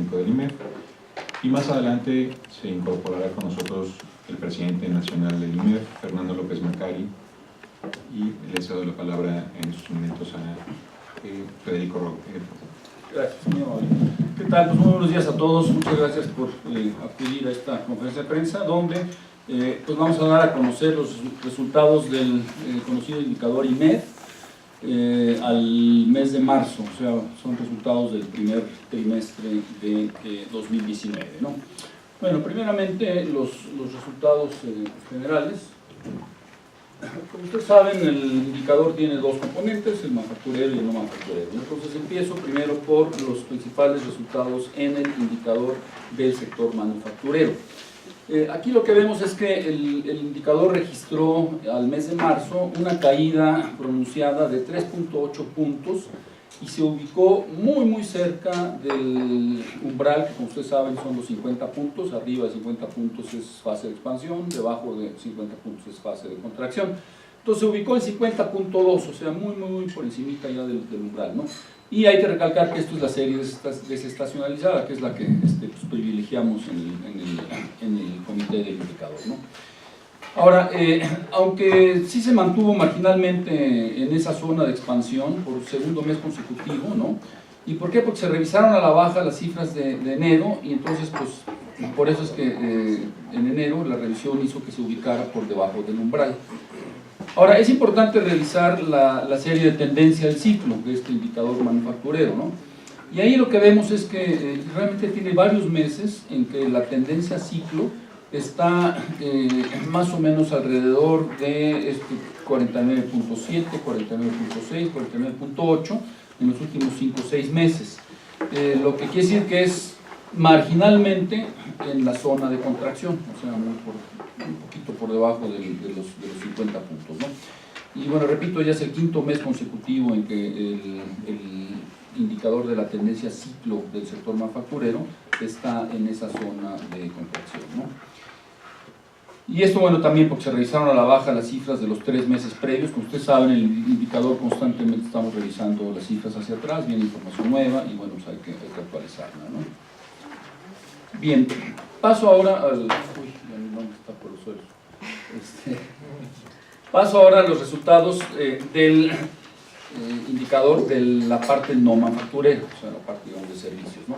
económico del IMEF, y más adelante se incorporará con nosotros el presidente nacional del IMEF, Fernando López Macari, y le cedo la palabra en estos momentos a Federico Roque. Gracias, muy amable. ¿Qué tal? Pues muy buenos días a todos. Muchas gracias por acudir a esta conferencia de prensa, donde pues vamos a dar a conocer los resultados del conocido indicador IMEF al mes de marzo. O sea, son resultados del primer trimestre de 2019, ¿no? Bueno, primeramente los resultados generales. Como ustedes saben, el indicador tiene dos componentes, el manufacturero y el no manufacturero. Entonces empiezo primero por los principales resultados en el indicador del sector manufacturero. Aquí lo que vemos es que el indicador registró al mes de marzo una caída pronunciada de 3.8 puntos y se ubicó muy cerca del umbral, que como ustedes saben son los 50 puntos, arriba de 50 puntos es fase de expansión, debajo de 50 puntos es fase de contracción. Entonces se ubicó en 50.2, o sea, muy por encimita ya del umbral, ¿no? Y hay que recalcar que esto es la serie desestacionalizada, que es la que pues, privilegiamos en el comité del indicador, ¿no? Ahora, aunque sí se mantuvo marginalmente en esa zona de expansión por segundo mes consecutivo, ¿no? ¿Y por qué? Porque se revisaron a la baja las cifras de enero y entonces, pues, por eso es que en enero la revisión hizo que se ubicara por debajo del umbral. Ahora, es importante revisar la serie de tendencia del ciclo de este indicador manufacturero, ¿no? Y ahí lo que vemos es que realmente tiene varios meses en que la tendencia ciclo está más o menos alrededor de 49.7, 49.6, 49.8 en los últimos 5 o 6 meses. Lo que quiere decir que es marginalmente en la zona de contracción, o sea, un poquito por debajo de los 50 puntos, ¿no? Y bueno, repito, ya es el quinto mes consecutivo en que el indicador de la tendencia ciclo del sector manufacturero está en esa zona de contracción, ¿no? Y esto, bueno, también porque se revisaron a la baja las cifras de los 3 meses previos. Como ustedes saben, el indicador constantemente estamos revisando las cifras hacia atrás, viene información nueva y bueno, pues hay que actualizarla, ¿no? Bien, paso ahora al... Uy, ya mi nombre está por los suelos. Paso ahora a los resultados del indicador de la parte no manufacturera, o sea, la parte, digamos, de servicios, ¿no?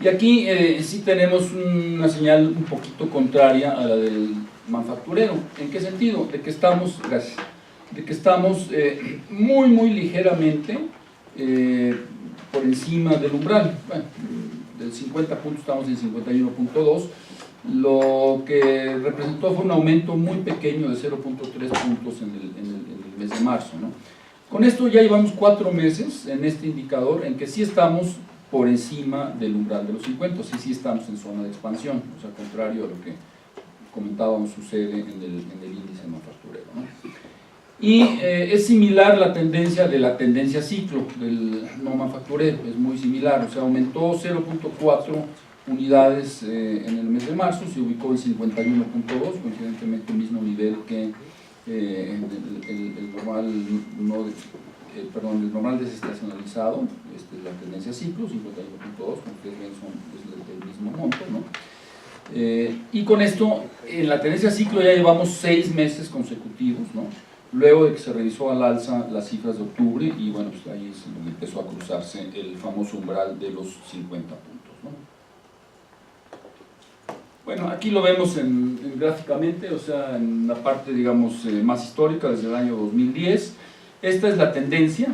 Y aquí sí tenemos una señal un poquito contraria a la del manufacturero. ¿En qué sentido? De que estamos, gracias, de que estamos muy ligeramente por encima del umbral. Bueno, del 50 puntos estamos en 51.2, lo que representó fue un aumento muy pequeño de 0.3 puntos en el mes de marzo, ¿no? Con esto ya llevamos 4 meses en este indicador en que sí estamos por encima del umbral de los 50, sí estamos en zona de expansión, o sea, contrario a lo que comentábamos sucede en el índice manufacturero, ¿no? Y es similar la tendencia de la tendencia ciclo del no manufacturero, es muy similar, o sea, aumentó 0.4 unidades en el mes de marzo, se ubicó en 51.2, coincidentemente el mismo nivel que el normal no... el normal desestacionalizado, la tendencia ciclo, 51.2, como ustedes ven es del mismo monto, ¿no? Y con esto, en la tendencia ciclo ya llevamos 6 meses consecutivos, ¿no? Luego de que se revisó al alza las cifras de octubre y bueno, pues ahí es donde empezó a cruzarse el famoso umbral de los 50 puntos, ¿no? Bueno, aquí lo vemos gráficamente, o sea, en la parte, digamos, más histórica, desde el año 2010. Esta es la tendencia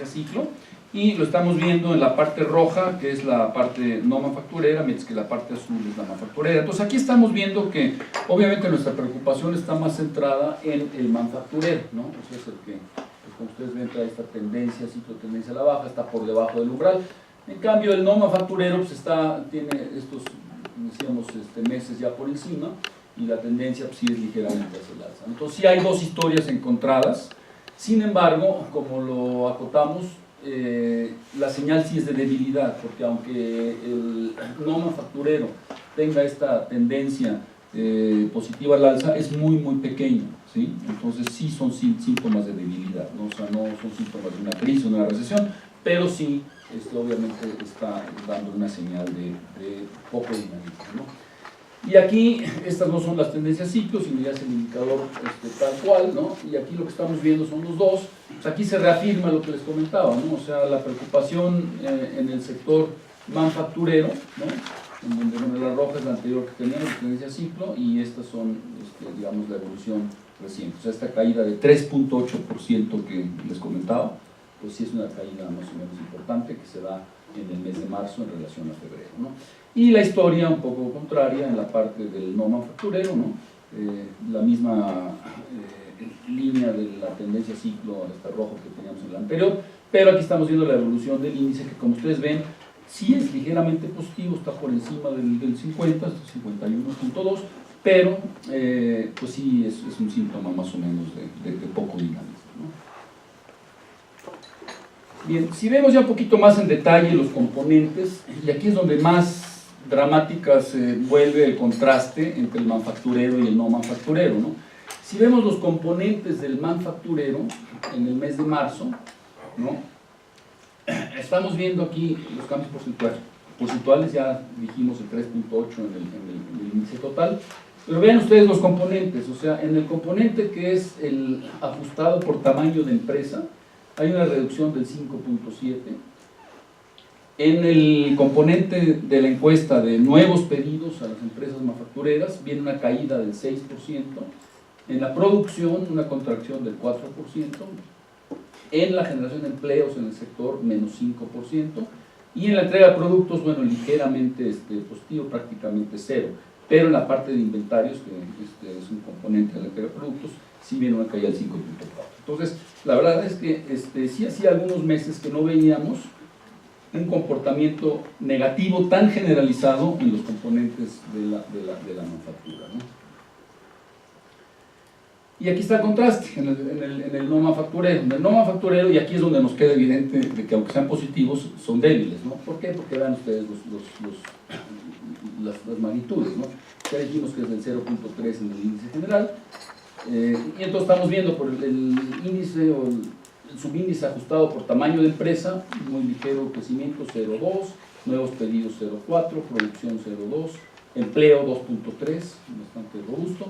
ciclo, y lo estamos viendo en la parte roja, que es la parte no manufacturera, mientras que la parte azul es la manufacturera. Entonces aquí estamos viendo que obviamente nuestra preocupación está más centrada en el manufacturero, ¿no? O sea, es el que, pues, como ustedes ven, trae esta tendencia, ciclo tendencia a la baja, está por debajo del umbral. En cambio, el no manufacturero pues tiene estos, decíamos, meses ya por encima, y la tendencia pues, sí es ligeramente hacia el alza. Entonces sí hay dos historias encontradas. Sin embargo, como lo acotamos, la señal sí es de debilidad, porque aunque el no manufacturero tenga esta tendencia positiva al alza, es muy pequeño, ¿sí? Entonces sí son síntomas de debilidad, ¿no? O sea, no son síntomas de una crisis o de una recesión, pero sí obviamente está dando una señal de poco dinamismo, ¿no? Y aquí, estas no son las tendencias ciclo, sino ya es el indicador tal cual, ¿no? Y aquí lo que estamos viendo son los dos. Pues aquí se reafirma lo que les comentaba, ¿no? O sea, la preocupación en el sector manufacturero, ¿no? En donde, bueno, la roja es la anterior que teníamos, la tendencia ciclo, y estas son, digamos, la evolución reciente. O sea, esta caída de 3.8% que les comentaba, pues sí es una caída más o menos importante que se da en el mes de marzo en relación a febrero, ¿no? Y la historia un poco contraria en la parte del no manufacturero, ¿no? La misma línea de la tendencia ciclo hasta rojo que teníamos en la anterior, pero aquí estamos viendo la evolución del índice que, como ustedes ven, sí es ligeramente positivo, está por encima del 50, 51.2, pero pues sí es un síntoma más o menos de poco dinamismo, ¿no? Bien, si vemos ya un poquito más en detalle los componentes, y aquí es donde más dramáticas vuelve el contraste entre el manufacturero y el no manufacturero, ¿no? Si vemos los componentes del manufacturero en el mes de marzo, ¿no? Estamos viendo aquí los cambios porcentuales, ya dijimos el 3.8 en el índice total, pero vean ustedes los componentes, o sea, en el componente que es el ajustado por tamaño de empresa, hay una reducción del 5.7. En el componente de la encuesta de nuevos pedidos a las empresas manufactureras viene una caída del 6%. En la producción una contracción del 4%. En la generación de empleos en el sector menos 5%. Y en la entrega de productos, bueno, ligeramente positivo, prácticamente cero. Pero en la parte de inventarios, que es un componente de la entrega de productos, sí viene una caída del 5.4%. Entonces, la verdad es que sí hacía algunos meses que no veíamos un comportamiento negativo tan generalizado en los componentes de la manufactura, ¿no? Y aquí está el contraste en el no manufacturero. En el no manufacturero, y aquí es donde nos queda evidente de que aunque sean positivos, son débiles, ¿no? ¿Por qué? Porque vean ustedes las magnitudes, ¿no? Ya dijimos que es del 0.3 en el índice general, y entonces estamos viendo por el índice o el subíndice ajustado por tamaño de empresa, muy ligero crecimiento, 0.2, nuevos pedidos 0.4, producción 0.2, empleo 2.3, bastante robusto,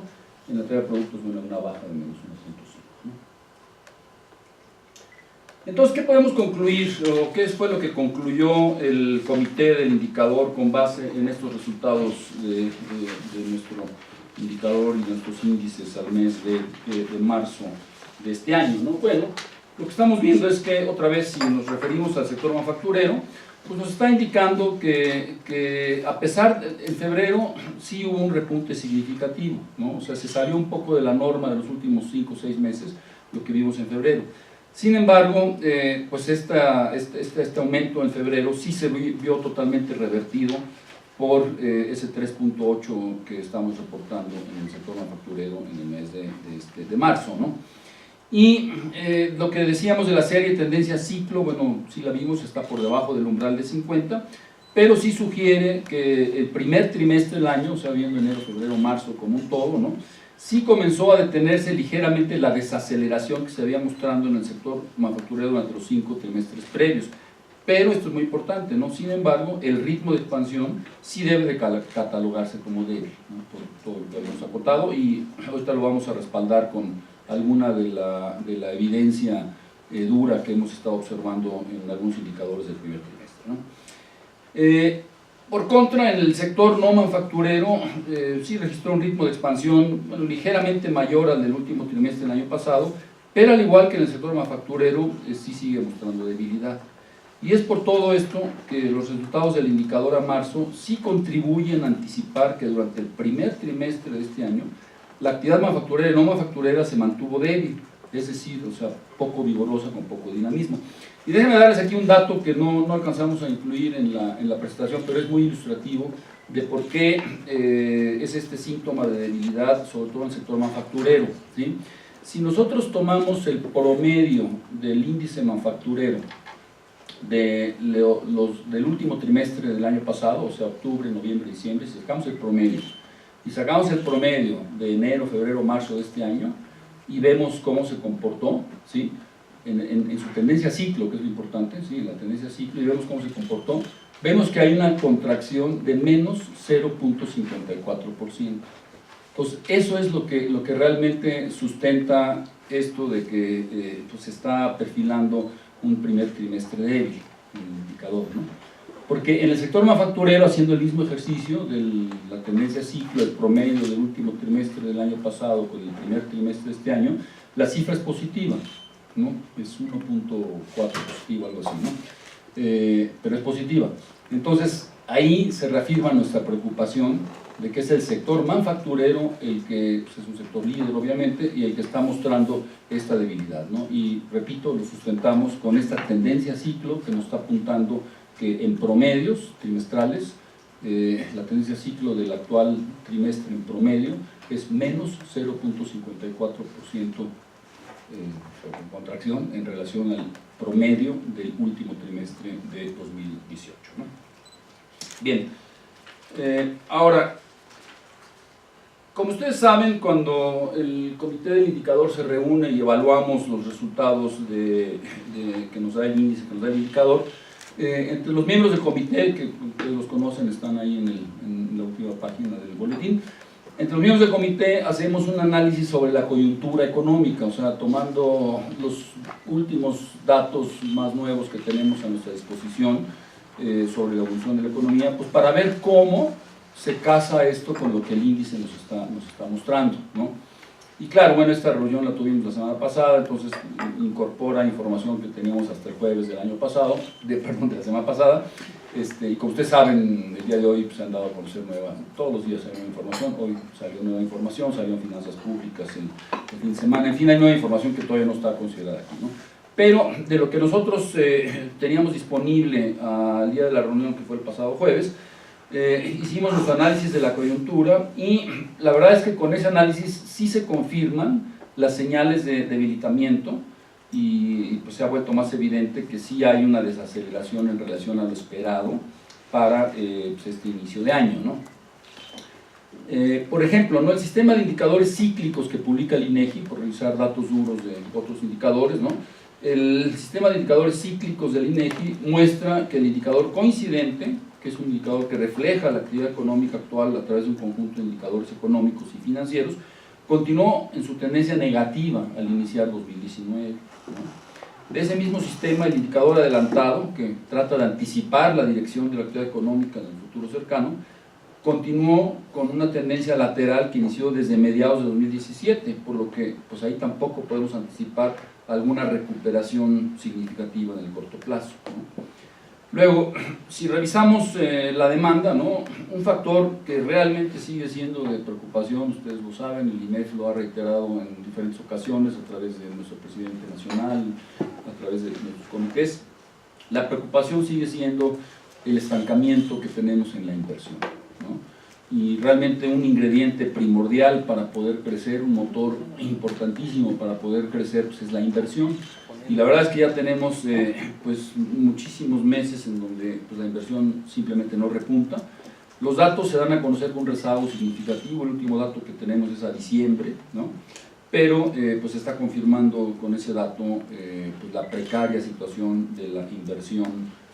en la entrega de productos, bueno, una baja de menos 1.5, ¿no? Entonces, ¿qué podemos concluir? ¿O qué fue lo que concluyó el comité del indicador con base en estos resultados de nuestro indicador y nuestros índices al mes de marzo de este año, ¿no? Bueno, lo que estamos viendo es que, otra vez, si nos referimos al sector manufacturero, pues nos está indicando que a pesar, en febrero sí hubo un repunte significativo, ¿no? O sea, se salió un poco de la norma de los últimos 5 o 6 meses, lo que vimos en febrero. Sin embargo, pues este aumento en febrero sí se vio totalmente revertido por ese 3.8 que estamos reportando en el sector manufacturero en el mes de marzo, ¿no? Y lo que decíamos de la serie tendencia ciclo, bueno, sí la vimos, está por debajo del umbral de 50, pero sí sugiere que el primer trimestre del año, o sea, viendo enero, febrero, marzo como un todo, ¿no? Sí comenzó a detenerse ligeramente la desaceleración que se había mostrando en el sector manufacturero durante los 5 trimestres previos. Pero esto es muy importante, ¿no? Sin embargo, el ritmo de expansión sí debe de catalogarse como débil, ¿no? Por todo lo que habíamos acotado, y ahorita lo vamos a respaldar con alguna de la evidencia dura que hemos estado observando en algunos indicadores del primer trimestre, ¿no? Por contra, en el sector no manufacturero sí registró un ritmo de expansión, bueno, ligeramente mayor al del último trimestre del año pasado, pero al igual que en el sector manufacturero sí sigue mostrando debilidad. Y es por todo esto que los resultados del indicador a marzo sí contribuyen a anticipar que durante el primer trimestre de este año la actividad manufacturera y no manufacturera se mantuvo débil, es decir, o sea, poco vigorosa, con poco dinamismo. Y déjenme darles aquí un dato que no alcanzamos a incluir en la presentación, pero es muy ilustrativo de por qué es este síntoma de debilidad, sobre todo en el sector manufacturero, ¿sí? Si nosotros tomamos el promedio del índice manufacturero del último trimestre del año pasado, o sea, octubre, noviembre, diciembre, si sacamos el promedio, y sacamos el promedio de enero, febrero, marzo de este año, y vemos cómo se comportó, ¿sí? en su tendencia ciclo, que es lo importante, ¿sí? La tendencia ciclo, y vemos cómo se comportó, vemos que hay una contracción de menos 0.54%. Entonces, eso es lo que realmente sustenta esto de que pues se está perfilando un primer trimestre débil, el indicador, ¿no? Porque en el sector manufacturero, haciendo el mismo ejercicio de la tendencia ciclo, el promedio del último trimestre del año pasado con el primer trimestre de este año, la cifra es positiva, ¿no? Es 1.4 positivo, algo así, ¿no? Pero es positiva. Entonces, ahí se reafirma nuestra preocupación de que es el sector manufacturero el que pues, es un sector líder, obviamente, y el que está mostrando esta debilidad, ¿no? Y repito, lo sustentamos con esta tendencia ciclo que nos está apuntando que en promedios trimestrales, la tendencia ciclo del actual trimestre en promedio es menos 0.54% en contracción en relación al promedio del último trimestre de 2018, ¿no? Bien, ahora, como ustedes saben, cuando el comité del indicador se reúne y evaluamos los resultados que nos da el índice, que nos da el indicador, entre los miembros del comité, que ustedes los conocen, están ahí en la última página del boletín, entre los miembros del comité hacemos un análisis sobre la coyuntura económica, o sea, tomando los últimos datos más nuevos que tenemos a nuestra disposición sobre la evolución de la economía, pues para ver cómo se casa esto con lo que el índice nos está mostrando, ¿no? Y claro, bueno, esta reunión la tuvimos la semana pasada, entonces incorpora información que teníamos hasta el jueves del año pasado, de la semana pasada, y como ustedes saben, el día de hoy pues, se han dado a conocer todos los días hay nueva información, hoy salió nueva información, salió en finanzas públicas el fin de semana, en fin, hay nueva información que todavía no está considerada aquí, ¿no? Pero de lo que nosotros teníamos disponible al día de la reunión, que fue el pasado jueves, hicimos nuestro análisis de la coyuntura y la verdad es que con ese análisis sí se confirman las señales de debilitamiento y pues se ha vuelto más evidente que sí hay una desaceleración en relación a lo esperado para pues este inicio de año, ¿no? Por ejemplo, ¿no? El sistema de indicadores cíclicos que publica el INEGI, por revisar datos duros de otros indicadores, ¿no? El sistema de indicadores cíclicos del INEGI muestra que el indicador coincidente, que es un indicador que refleja la actividad económica actual a través de un conjunto de indicadores económicos y financieros, continuó en su tendencia negativa al iniciar 2019, ¿no? De ese mismo sistema, el indicador adelantado, que trata de anticipar la dirección de la actividad económica en el futuro cercano, continuó con una tendencia lateral que inició desde mediados de 2017, por lo que pues ahí tampoco podemos anticipar alguna recuperación significativa en el corto plazo, ¿no? Luego, si revisamos la demanda, ¿no? Un factor que realmente sigue siendo de preocupación, ustedes lo saben, el IMEF lo ha reiterado en diferentes ocasiones a través de nuestro presidente nacional, a través de nuestros comités, la preocupación sigue siendo el estancamiento que tenemos en la inversión, ¿no? Y realmente un ingrediente primordial para poder crecer, un motor importantísimo para poder crecer, pues es la inversión. Y la verdad es que ya tenemos pues muchísimos meses en donde pues, la inversión simplemente no repunta. Los datos se dan a conocer con un rezago significativo, el último dato que tenemos es a diciembre, ¿no? Pero pues se está confirmando con ese dato pues, la precaria situación de la inversión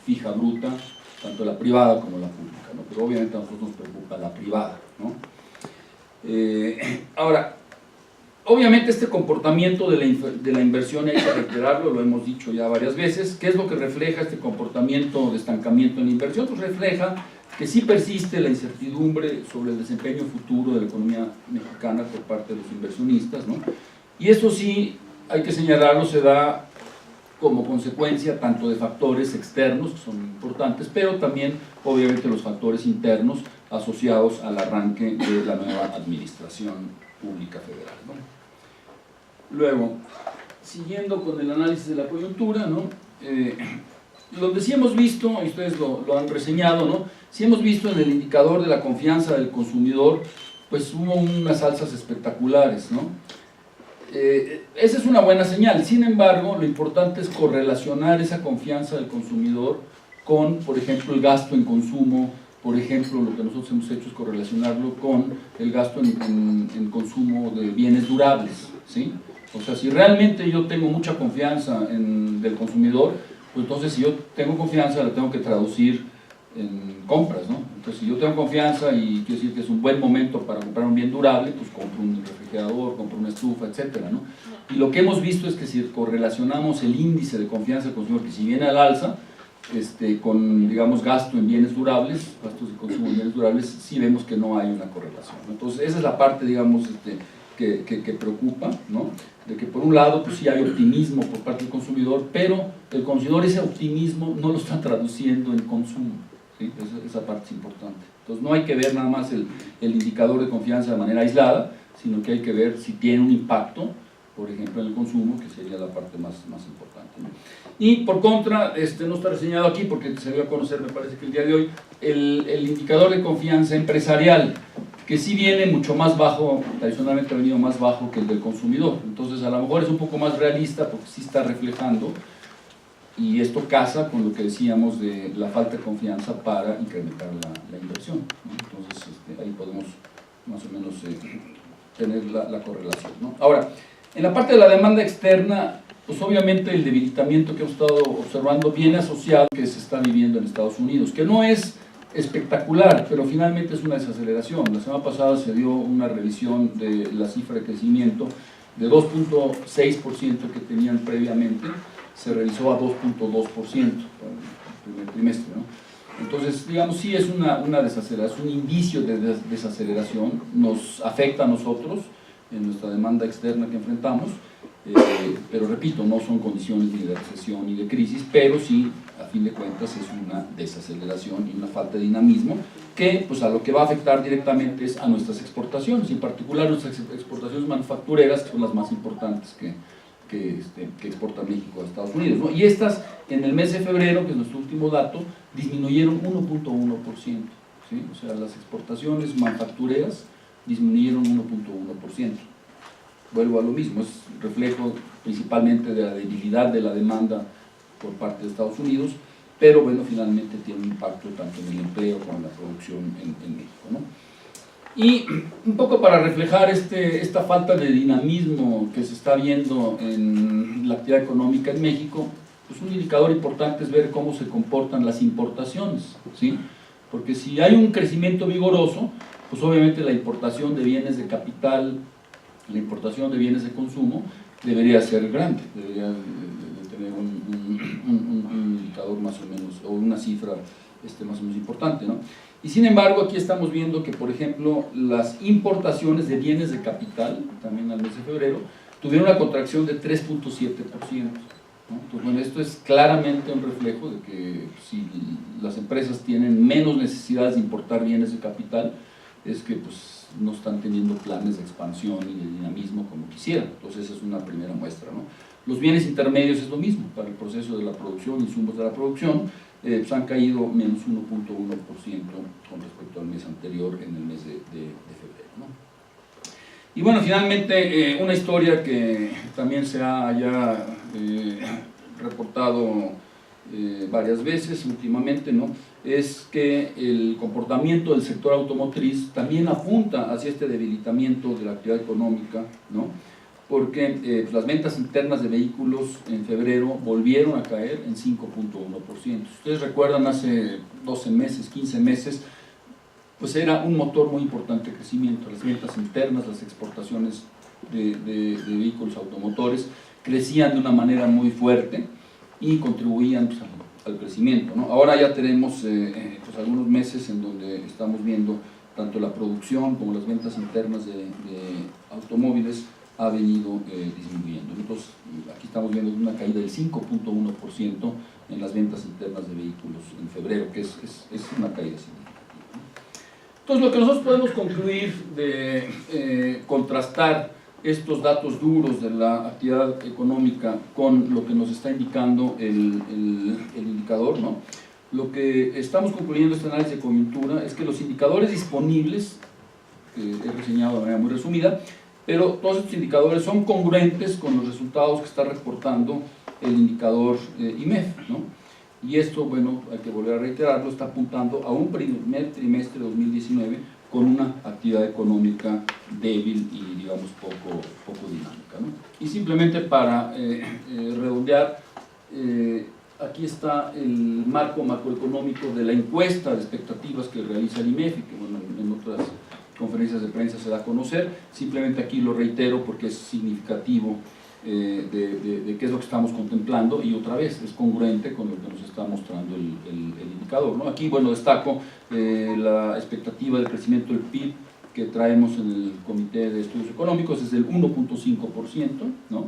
fija bruta, tanto la privada como la pública, ¿no? Pero obviamente a nosotros nos preocupa la privada, ¿no? Ahora, obviamente este comportamiento de la inversión hay que reiterarlo, lo hemos dicho ya varias veces. ¿Qué es lo que refleja este comportamiento de estancamiento en la inversión? Pues refleja que sí persiste la incertidumbre sobre el desempeño futuro de la economía mexicana por parte de los inversionistas, ¿no? Y eso sí, hay que señalarlo, se da como consecuencia tanto de factores externos, que son importantes, pero también obviamente los factores internos asociados al arranque de la nueva administración pública federal, ¿no? Luego, siguiendo con el análisis de la coyuntura, ¿no? Donde sí hemos visto, y ustedes lo han reseñado, ¿no? Sí hemos visto en el indicador de la confianza del consumidor, pues hubo unas alzas espectaculares, ¿no? Esa es una buena señal. Sin embargo, lo importante es correlacionar esa confianza del consumidor con, por ejemplo, el gasto en consumo. Por ejemplo, lo que nosotros hemos hecho es correlacionarlo con el gasto en consumo de bienes durables, ¿sí? O sea, si realmente yo tengo mucha confianza del consumidor, pues entonces si yo tengo confianza la tengo que traducir en compras, ¿no? Entonces si yo tengo confianza y quiero decir que es un buen momento para comprar un bien durable, pues compro un refrigerador, compro una estufa, etcétera, ¿no? Y lo que hemos visto es que si correlacionamos el índice de confianza del consumidor, que si viene al alza, con, digamos, gasto en bienes durables, gastos de consumo en bienes durables, sí vemos que no hay una correlación, ¿no? Entonces esa es la parte, digamos, que preocupa, ¿no? De que por un lado pues sí hay optimismo por parte del consumidor, pero el consumidor ese optimismo no lo está traduciendo en consumo, ¿sí? Esa parte es importante. Entonces no hay que ver nada más el indicador de confianza de manera aislada, sino que hay que ver si tiene un impacto, por ejemplo en el consumo, que sería la parte más importante, ¿no? Y por contra, no está reseñado aquí porque se dio a conocer, me parece que el día de hoy, el indicador de confianza empresarial, que sí viene mucho más bajo, tradicionalmente ha venido más bajo que el del consumidor. Entonces a lo mejor es un poco más realista porque sí está reflejando, y esto casa con lo que decíamos de la falta de confianza para incrementar la inversión, ¿no? Entonces ahí podemos más o menos tener la correlación, ¿no? Ahora, en la parte de la demanda externa, pues obviamente el debilitamiento que hemos estado observando viene asociado a que se está viviendo en Estados Unidos, que no es espectacular, pero finalmente es una desaceleración. La semana pasada se dio una revisión de la cifra de crecimiento de 2.6% que tenían previamente, se revisó a 2.2% para el primer trimestre, ¿no? Entonces, digamos, sí es una desaceleración, un indicio de desaceleración, nos afecta a nosotros en nuestra demanda externa que enfrentamos, pero repito, no son condiciones ni de recesión ni de crisis, pero sí, a fin de cuentas, es una desaceleración y una falta de dinamismo que, pues, a lo que va a afectar directamente es a nuestras exportaciones, en particular nuestras exportaciones manufactureras, que son las más importantes que exporta México a Estados Unidos, ¿no? Y estas, en el mes de febrero, que es nuestro último dato, disminuyeron 1.1%, ¿sí? O sea, las exportaciones manufactureras disminuyeron 1.1%. Vuelvo a lo mismo, es reflejo principalmente de la debilidad de la demanda por parte de Estados Unidos, pero bueno, finalmente tiene un impacto tanto en el empleo como en la producción en México, ¿no? Y un poco para reflejar esta falta de dinamismo que se está viendo en la actividad económica en México, pues un indicador importante es ver cómo se comportan las importaciones, ¿sí? Porque si hay un crecimiento vigoroso, pues obviamente la importación de bienes de capital, la importación de bienes de consumo debería ser grande, debería de tener un indicador más o menos, o una cifra más o menos importante, ¿no? Y sin embargo, aquí estamos viendo que, por ejemplo, las importaciones de bienes de capital, también al mes de febrero, tuvieron una contracción de 3.7%, ¿no? Entonces, bueno, esto es claramente un reflejo de que si las empresas tienen menos necesidades de importar bienes de capital, es que pues no están teniendo planes de expansión y de dinamismo como quisieran. Entonces esa es una primera muestra, ¿no? Los bienes intermedios es lo mismo, para el proceso de la producción, insumos de la producción, pues han caído menos 1.1% con respecto al mes anterior, en el mes de febrero, ¿no? Y bueno, finalmente una historia que también se ha ya reportado varias veces últimamente, ¿no? Es que el comportamiento del sector automotriz también apunta hacia este debilitamiento de la actividad económica, ¿no? Porque pues las ventas internas de vehículos en febrero volvieron a caer en 5.1%. Si ustedes recuerdan, hace 12 meses, 15 meses, pues era un motor muy importante de crecimiento. Las ventas internas, las exportaciones de vehículos automotores crecían de una manera muy fuerte y contribuían pues, al crecimiento, ¿no? Ahora ya tenemos pues algunos meses en donde estamos viendo tanto la producción como las ventas internas de automóviles ha venido disminuyendo. Entonces aquí estamos viendo una caída del 5.1% en las ventas internas de vehículos en febrero, que es una caída significativa, ¿no? Entonces lo que nosotros podemos concluir de contrastar estos datos duros de la actividad económica con lo que nos está indicando el indicador, ¿no? Lo que estamos concluyendo este análisis de coyuntura es que los indicadores disponibles, que he reseñado de manera muy resumida, pero todos estos indicadores son congruentes con los resultados que está reportando el indicador IMEF, ¿no? Y esto, bueno, hay que volver a reiterarlo, está apuntando a un primer trimestre de 2019 con una actividad actividad económica débil y, digamos, poco dinámica, ¿no? Y simplemente para redondear, aquí está el marco macroeconómico de la encuesta de expectativas que realiza el IMEF y que, bueno, en otras conferencias de prensa se da a conocer. Simplemente aquí lo reitero porque es significativo de qué es lo que estamos contemplando, y otra vez es congruente con lo que nos está mostrando el indicador, ¿no? Aquí, bueno, destaco la expectativa de crecimiento del PIB que traemos en el Comité de Estudios Económicos, es del 1.5%, ¿no?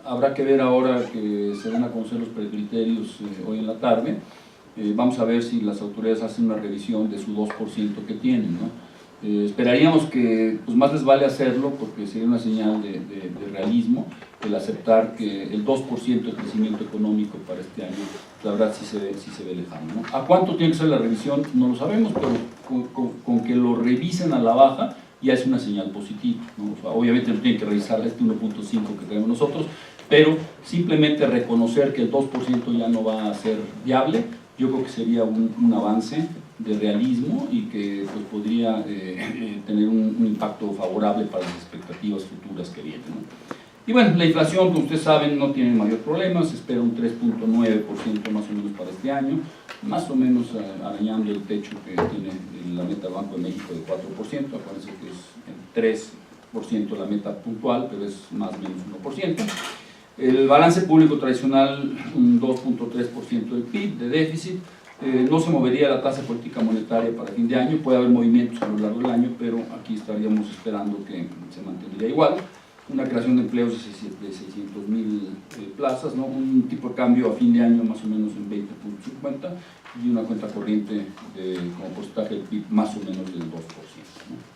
Habrá que ver ahora que se van a conocer los precriterios hoy en la tarde. Vamos a ver si las autoridades hacen una revisión de su 2% que tienen, ¿no? Esperaríamos que pues más les vale hacerlo, porque sería una señal de realismo el aceptar que el 2% de crecimiento económico para este año, la verdad sí se ve lejano, ¿no? ¿A cuánto tiene que ser la revisión? No lo sabemos, pero con que lo revisen a la baja ya es una señal positiva, ¿no? O sea, obviamente no tienen que revisar este 1.5 que tenemos nosotros, pero simplemente reconocer que el 2% ya no va a ser viable, yo creo que sería un avance de realismo y que pues, podría tener un impacto favorable para las expectativas futuras que vienen, ¿no? Y bueno, la inflación, como ustedes saben, no tiene mayor problema, se espera un 3.9% más o menos para este año, más o menos arañando el techo que tiene la meta del Banco de México de 4%, acuérdense que es 3% la meta puntual, pero es más o menos 1%. El balance público tradicional, un 2.3% del PIB de déficit. No se movería la tasa de política monetaria para fin de año, puede haber movimientos a lo largo del año, pero aquí estaríamos esperando que se mantendría igual. Una creación de empleos de 600,000 plazas, ¿no? Un tipo de cambio a fin de año más o menos en 20.50 y una cuenta corriente como porcentaje del PIB más o menos del 2%, ¿no?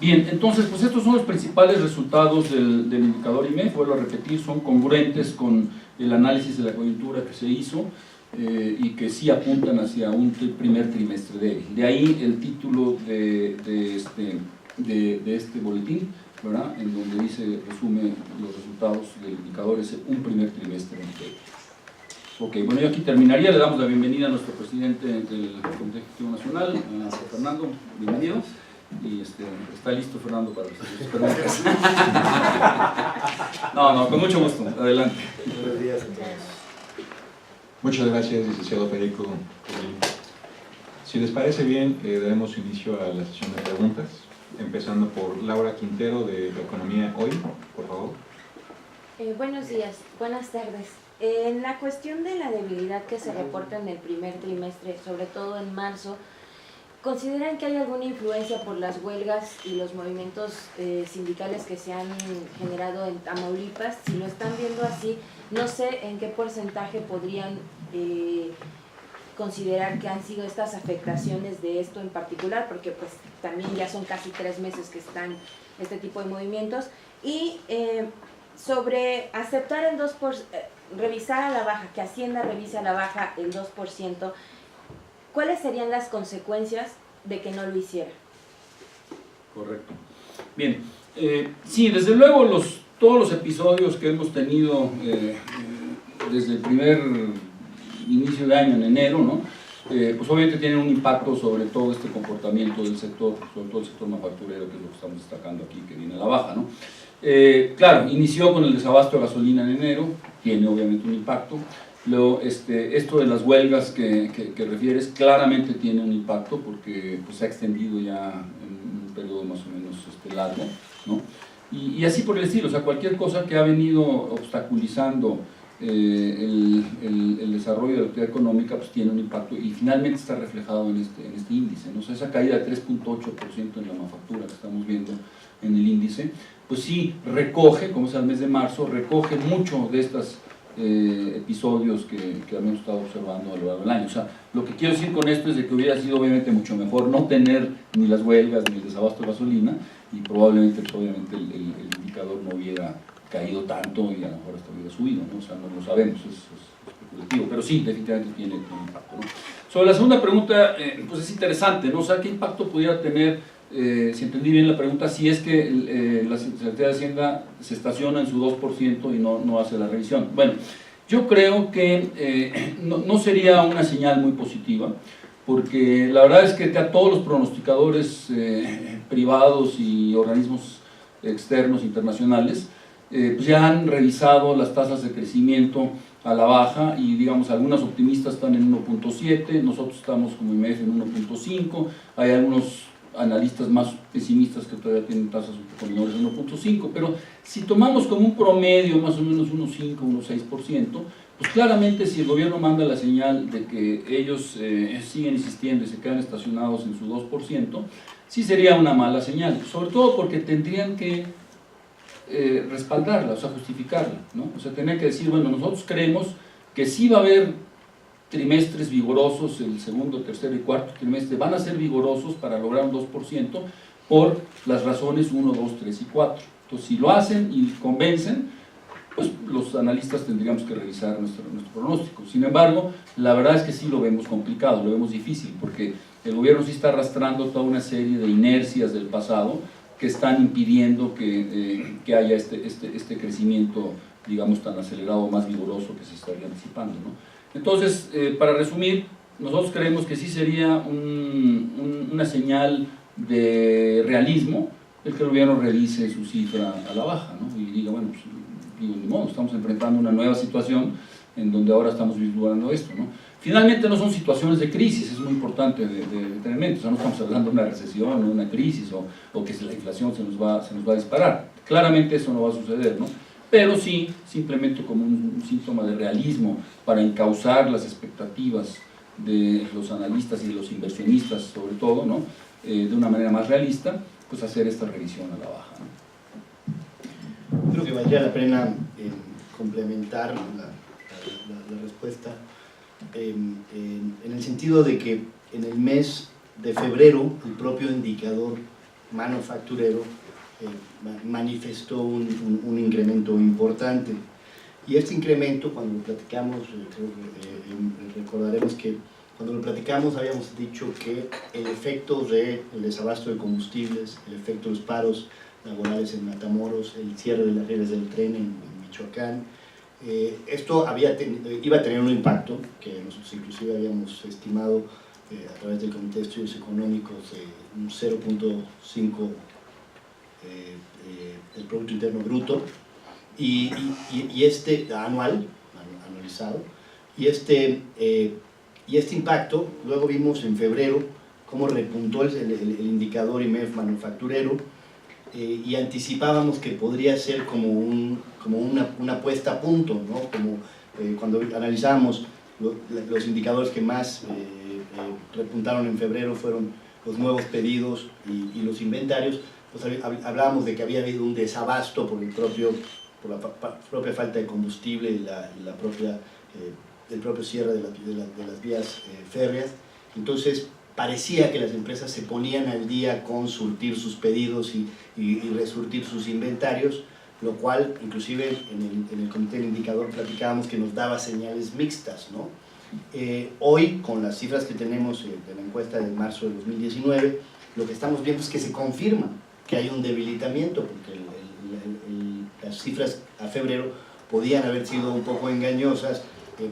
Bien, entonces, pues estos son los principales resultados del indicador IMEF, vuelvo a repetir, son congruentes con el análisis de la coyuntura que se hizo y que sí apuntan hacia un primer trimestre débil. De ahí el título de este boletín, ¿verdad? En donde resume los resultados del indicador, es un primer trimestre débil. Ok, bueno, yo aquí terminaría, le damos la bienvenida a nuestro presidente del Comité Ejecutivo Nacional, a Fernando, bienvenido. Y está listo Fernando para sus preguntas. No, con mucho gusto, adelante. Buenos días a todos. Muchas gracias, licenciado Federico. Si les parece bien, daremos inicio a la sesión de preguntas, empezando por Laura Quintero de Economía Hoy, por favor. Buenos días, buenas tardes. En la cuestión de la debilidad que se reporta en el primer trimestre, sobre todo en marzo, ¿consideran que hay alguna influencia por las huelgas y los movimientos sindicales que se han generado en Tamaulipas? Si lo están viendo así, no sé en qué porcentaje podrían considerar que han sido estas afectaciones de esto en particular, porque pues también ya son casi 3 meses que están este tipo de movimientos. Y sobre aceptar el 2%, revisar a la baja, que Hacienda revise a la baja el 2%, ¿cuáles serían las consecuencias de que no lo hiciera? Correcto. Bien, sí, desde luego todos los episodios que hemos tenido desde el primer inicio de año, en enero, ¿no? Pues obviamente tienen un impacto sobre todo este comportamiento del sector, sobre todo el sector manufacturero, que es lo que estamos destacando aquí, que viene a la baja, ¿no? Claro, inició con el desabasto de gasolina en enero, tiene obviamente un impacto. Luego, esto de las huelgas que refieres claramente tiene un impacto porque pues, se ha extendido ya en un periodo más o menos largo, ¿no? Y así por el estilo, o sea, cualquier cosa que ha venido obstaculizando el desarrollo de la actividad económica pues tiene un impacto y finalmente está reflejado en este índice, ¿no? O sea, esa caída de 3.8% en la manufactura que estamos viendo en el índice, pues sí recoge, como es el mes de marzo, recoge mucho de estos episodios que hemos estado observando a lo largo del año. O sea, lo que quiero decir con esto es de que hubiera sido obviamente mucho mejor no tener ni las huelgas ni el desabasto de gasolina y probablemente pues, obviamente el indicador no hubiera caído tanto y a lo mejor hasta hubiera subido, ¿no? O sea, no lo sabemos, es especulativo, pero sí, definitivamente tiene un impacto, ¿no? Sobre la segunda pregunta, pues es interesante, ¿no? O sea, ¿qué impacto pudiera tener, si entendí bien la pregunta, si es que la Secretaría de Hacienda se estaciona en su 2% y no hace la revisión? Bueno, yo creo que no sería una señal muy positiva, porque la verdad es que a todos los pronosticadores privados y organismos externos internacionales pues ya han revisado las tasas de crecimiento a la baja, y digamos algunas optimistas están en 1.7, nosotros estamos como IMF en 1.5, hay algunos analistas más pesimistas que todavía tienen tasas un poco menores de 1.5, pero si tomamos como un promedio más o menos 1.5, 1.6%, pues claramente si el gobierno manda la señal de que ellos siguen insistiendo y se quedan estacionados en su 2%, sí sería una mala señal, sobre todo porque tendrían que respaldarla, o sea, justificarla, ¿no? O sea, tener que decir, bueno, nosotros creemos que sí va a haber trimestres vigorosos, el segundo, tercero y cuarto trimestre van a ser vigorosos para lograr un 2% por las razones 1, 2, 3 y 4. Entonces, si lo hacen y convencen, pues los analistas tendríamos que revisar nuestro pronóstico. Sin embargo, la verdad es que sí lo vemos complicado, lo vemos difícil, porque el gobierno sí está arrastrando toda una serie de inercias del pasado que están impidiendo que haya este crecimiento, digamos, tan acelerado, más vigoroso que se estaría anticipando, ¿no? Entonces, para resumir, nosotros creemos que sí sería una señal de realismo el que el gobierno revise su cifra a la baja, ¿no? Y diga, bueno, pues, digo, ni modo, estamos enfrentando una nueva situación en donde ahora estamos vislumbrando esto, ¿no? Finalmente no son situaciones de crisis, es muy importante de tener en mente, o sea, no estamos hablando de una recesión o una crisis o que la inflación se nos va a disparar, claramente eso no va a suceder, ¿no? Pero sí, simplemente como un síntoma de realismo para encauzar las expectativas de los analistas y de los inversionistas, sobre todo, ¿no? De una manera más realista, pues hacer esta revisión a la baja, ¿no? Creo que valdría la pena complementar la respuesta en el sentido de que en el mes de febrero el propio indicador manufacturero manifestó un incremento importante, y este incremento, cuando lo platicamos, creo que recordaremos que cuando lo platicamos habíamos dicho que el efecto del desabasto de combustibles, el efecto de los paros laborales en Matamoros, el cierre de las redes del tren en Michoacán, esto iba a tener un impacto que nosotros inclusive habíamos estimado a través del Comité de Estudios Económicos un 0.5 del Producto Interno Bruto, y este anualizado, y este impacto luego vimos en febrero cómo repuntó el indicador IMEF manufacturero, y anticipábamos que podría ser como una puesta a punto, ¿no? Como cuando analizábamos los indicadores que más repuntaron en febrero fueron los nuevos pedidos y los inventarios, pues hablábamos de que había habido un desabasto por la propia falta de combustible y el propio cierre de las vías férreas. Entonces parecía que las empresas se ponían al día con surtir sus pedidos y resurtir sus inventarios, lo cual inclusive en el comité del indicador platicábamos que nos daba señales mixtas, ¿no? Hoy, con las cifras que tenemos de la encuesta de marzo de 2019, lo que estamos viendo es que se confirma que hay un debilitamiento, porque las cifras a febrero podían haber sido un poco engañosas,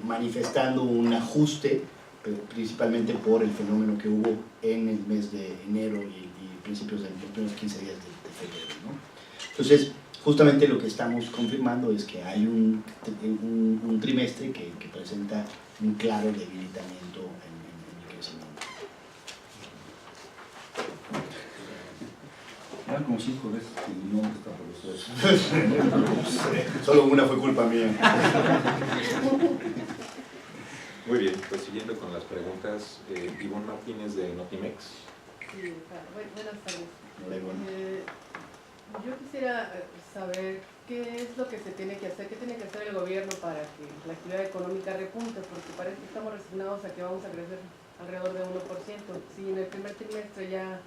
manifestando un ajuste, principalmente por el fenómeno que hubo en el mes de enero y principios de los primeros 15 días de febrero, ¿no? Entonces, justamente lo que estamos confirmando es que hay un trimestre que presenta un claro debilitamiento en el crecimiento. Eran como 5 veces que mi nombre está por eso. Solo una fue culpa mía. Muy bien, pues siguiendo con las preguntas, Ivonne Martínez de Notimex. Sí, buenas tardes. Hola, Ivonne. Yo quisiera saber qué es lo que se tiene que hacer, qué tiene que hacer el gobierno para que la actividad económica repunte, porque parece que estamos resignados a que vamos a crecer alrededor de 1%. Si en el primer trimestre ya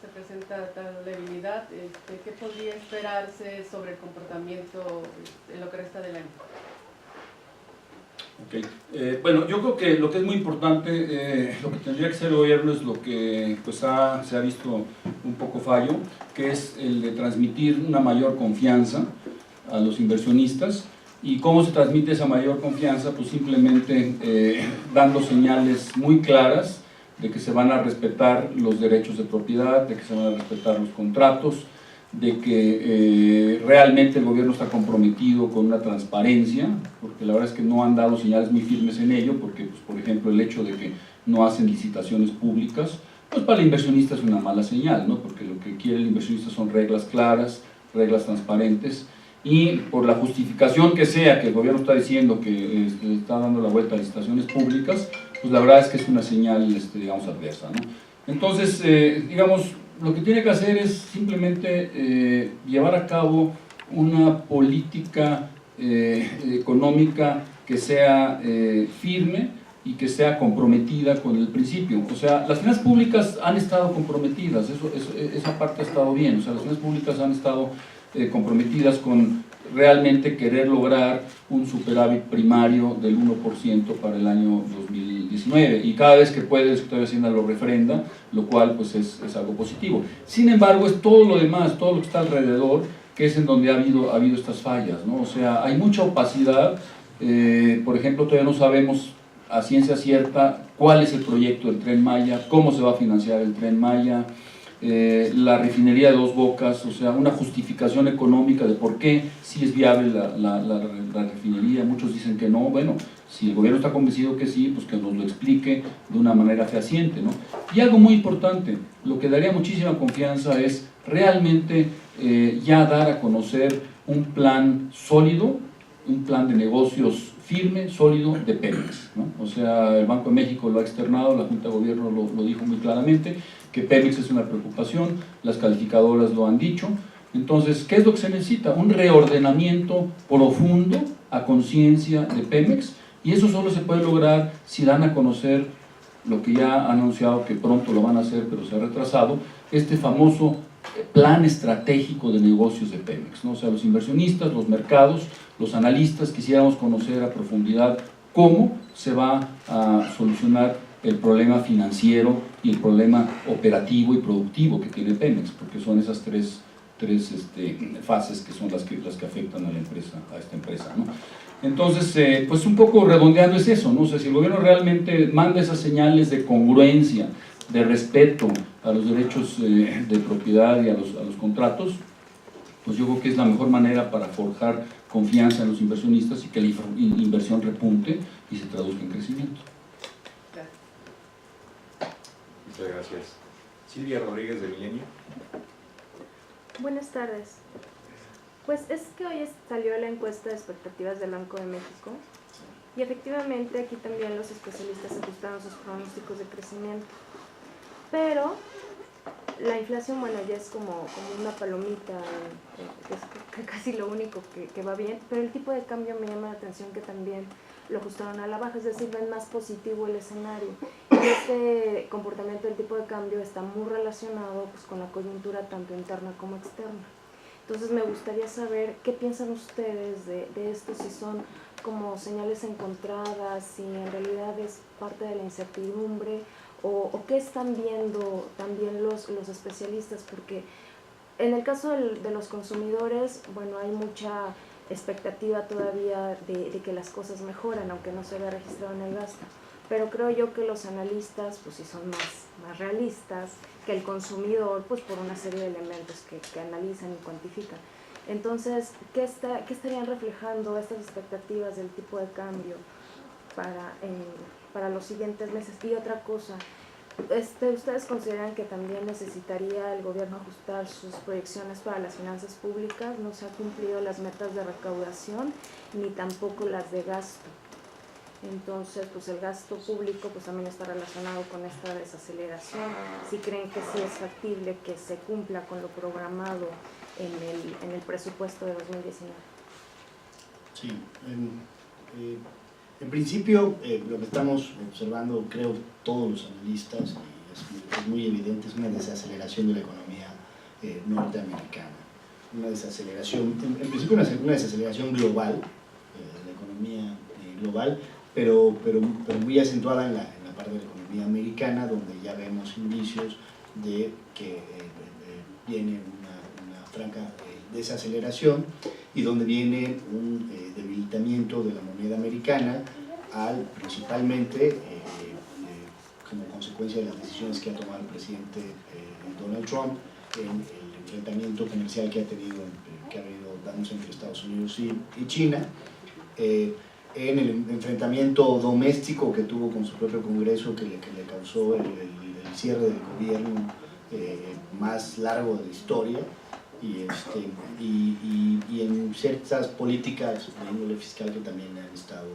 se presenta tal debilidad, ¿qué podría esperarse sobre el comportamiento en lo que resta del año? Okay. Bueno, yo creo que lo que es muy importante, lo que tendría que hacer el gobierno es lo que pues se ha visto un poco fallo, que es el de transmitir una mayor confianza a los inversionistas. ¿Y cómo se transmite esa mayor confianza? Pues simplemente dando señales muy claras de que se van a respetar los derechos de propiedad, de que se van a respetar los contratos, de que realmente el gobierno está comprometido con una transparencia, porque la verdad es que no han dado señales muy firmes en ello, porque, pues, por ejemplo, el hecho de que no hacen licitaciones públicas, pues para el inversionista es una mala señal, ¿no? Porque lo que quiere el inversionista son reglas claras, reglas transparentes, y por la justificación que sea que el gobierno está diciendo que está dando la vuelta a licitaciones públicas, pues la verdad es que es una señal, digamos, adversa, ¿no? Entonces, digamos, lo que tiene que hacer es simplemente llevar a cabo una política económica que sea firme y que sea comprometida con el principio. O sea, las finanzas públicas han estado comprometidas, esa parte ha estado bien, o sea, las finanzas públicas han estado comprometidas con realmente querer lograr un superávit primario del 1% para el año 2019, y cada vez que puede el secretario de Hacienda lo refrenda, lo cual pues es algo positivo. Sin embargo, es todo lo demás, todo lo que está alrededor, que es en donde ha habido estas fallas, ¿no? O sea, hay mucha opacidad. Por ejemplo, todavía no sabemos a ciencia cierta cuál es el proyecto del Tren Maya, cómo se va a financiar el Tren Maya, la refinería de Dos Bocas, o sea, una justificación económica de por qué sí es viable la refinería. Muchos dicen que no. Bueno, si el gobierno está convencido que sí, pues que nos lo explique de una manera fehaciente, ¿no? Y algo muy importante, lo que daría muchísima confianza es realmente ya dar a conocer un plan sólido, un plan de negocios firme, sólido de Pemex, ¿no? O sea, el Banco de México lo ha externado, la Junta de Gobierno lo dijo muy claramente, que Pemex es una preocupación, las calificadoras lo han dicho. Entonces, ¿qué es lo que se necesita? Un reordenamiento profundo a conciencia de Pemex, y eso solo se puede lograr si dan a conocer lo que ya han anunciado que pronto lo van a hacer, pero se ha retrasado, este famoso plan estratégico de negocios de Pemex, ¿no? O sea, los inversionistas, los mercados, los analistas quisiéramos conocer a profundidad cómo se va a solucionar el problema financiero y el problema operativo y productivo que tiene Pemex, porque son esas tres fases que son las que afectan a la empresa, a esta empresa, ¿no? Entonces, pues un poco redondeando es eso, ¿no? O sea, si el gobierno realmente manda esas señales de congruencia, de respeto a los derechos de propiedad y a los contratos, pues yo creo que es la mejor manera para forjar confianza en los inversionistas y que la inversión repunte y se traduzca en crecimiento. Muchas gracias. Silvia Rodríguez de Milenio. Buenas tardes. Pues es que hoy salió la encuesta de expectativas del Banco de México y efectivamente aquí también los especialistas ajustaron sus pronósticos de crecimiento. Pero la inflación, bueno, ya es como una palomita, es casi lo único que va bien, pero el tipo de cambio me llama la atención que también lo ajustaron a la baja, es decir, ven más positivo el escenario. Y este comportamiento del tipo de cambio está muy relacionado pues, con la coyuntura tanto interna como externa. Entonces me gustaría saber qué piensan ustedes de esto, si son como señales encontradas, si en realidad es parte de la incertidumbre, o qué están viendo también los especialistas, porque en el caso de los consumidores, bueno, hay mucha expectativa todavía de que las cosas mejoran, aunque no se vea registrado en el gasto, pero creo yo que los analistas, pues sí son más realistas que el consumidor, pues por una serie de elementos que analizan y cuantifican. Entonces, ¿qué estarían reflejando estas expectativas del tipo de cambio para los siguientes meses? Y otra cosa, ¿ustedes consideran que también necesitaría el gobierno ajustar sus proyecciones para las finanzas públicas? No se han cumplido las metas de recaudación ni tampoco las de gasto. Entonces, pues el gasto público pues también está relacionado con esta desaceleración. Si creen que sí es factible que se cumpla con lo programado en el presupuesto de 2019. Sí, en principio lo que estamos observando, creo todos los analistas, y es muy evidente, es una desaceleración de la economía norteamericana. Una desaceleración, en principio una desaceleración global, de la economía global, pero muy acentuada en la parte de la economía americana, donde ya vemos indicios de que viene una franca desaceleración y donde viene un debilitamiento de la moneda americana, principalmente como consecuencia consecuencia de las decisiones que ha tomado el presidente Donald Trump en el enfrentamiento comercial que ha venido dándose entre Estados Unidos y China, en el enfrentamiento doméstico que tuvo con su propio Congreso, que le causó el cierre del gobierno más largo de la historia, y en ciertas políticas de índole fiscal que también han estado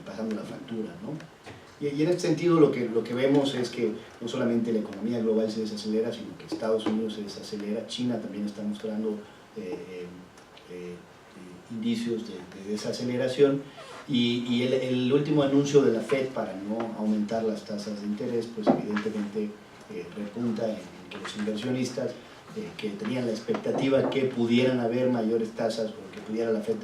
pasando la factura, ¿no? Y en este sentido lo que vemos es que no solamente la economía global se desacelera, sino que Estados Unidos se desacelera, China también está mostrando indicios de desaceleración, y el último anuncio de la Fed para no aumentar las tasas de interés, pues evidentemente repunta en que los inversionistas que tenían la expectativa que pudieran haber mayores tasas o que pudiera la Fed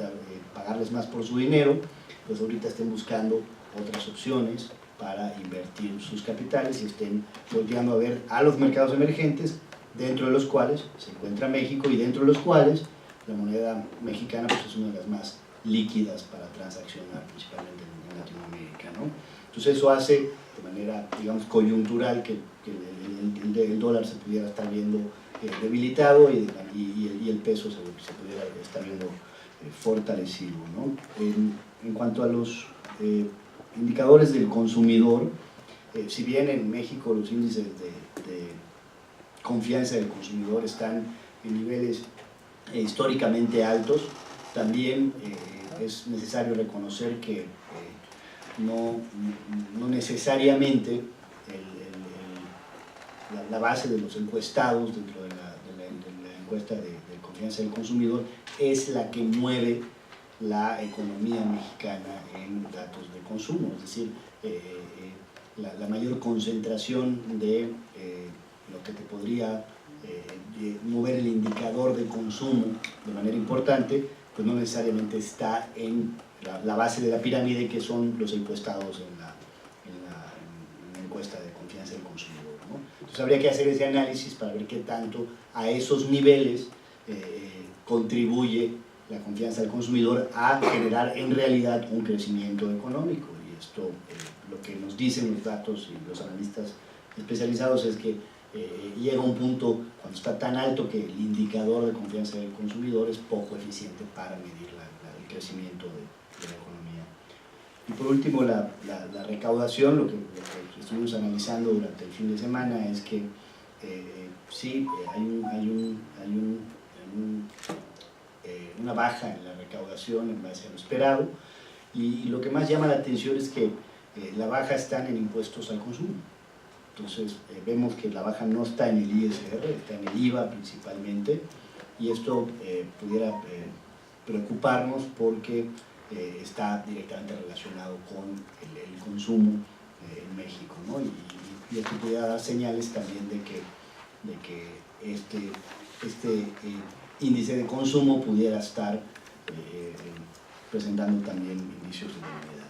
pagarles más por su dinero, pues ahorita estén buscando otras opciones para invertir sus capitales y estén volteando a ver a los mercados emergentes, dentro de los cuales se encuentra México y dentro de los cuales la moneda mexicana pues es una de las más líquidas para transaccionar, principalmente en Latinoamérica, ¿no? Entonces eso hace de manera, digamos, coyuntural que el dólar se pudiera estar viendo debilitado y el peso se pudiera estar viendo fortalecido, ¿no? En cuanto a los indicadores del consumidor, si bien en México los índices de confianza del consumidor están en niveles históricamente altos, también es necesario reconocer que no necesariamente la base de los encuestados dentro de la encuesta de confianza del consumidor es la que mueve la economía mexicana en datos de consumo, es decir, la mayor concentración de lo que te podría mover el indicador de consumo de manera importante, pues no necesariamente está en la base de la pirámide, que son los encuestados en la encuesta de confianza del consumidor, ¿no? Entonces habría que hacer ese análisis para ver qué tanto a esos niveles contribuye la confianza del consumidor a generar en realidad un crecimiento económico. Y esto, lo que nos dicen los datos y los analistas especializados es que llega un punto cuando está tan alto que el indicador de confianza del consumidor es poco eficiente para medir el crecimiento de la economía. Y por último, la recaudación, lo que estuvimos analizando durante el fin de semana es que sí, hay una baja en la recaudación en base a lo esperado, y lo que más llama la atención es que la baja está en impuestos al consumo. Entonces vemos que la baja no está en el ISR, está en el IVA principalmente, y esto pudiera preocuparnos porque está directamente relacionado con el consumo en México, ¿no? Y esto pudiera dar señales también de que este índice de consumo pudiera estar presentando también indicios de debilidad.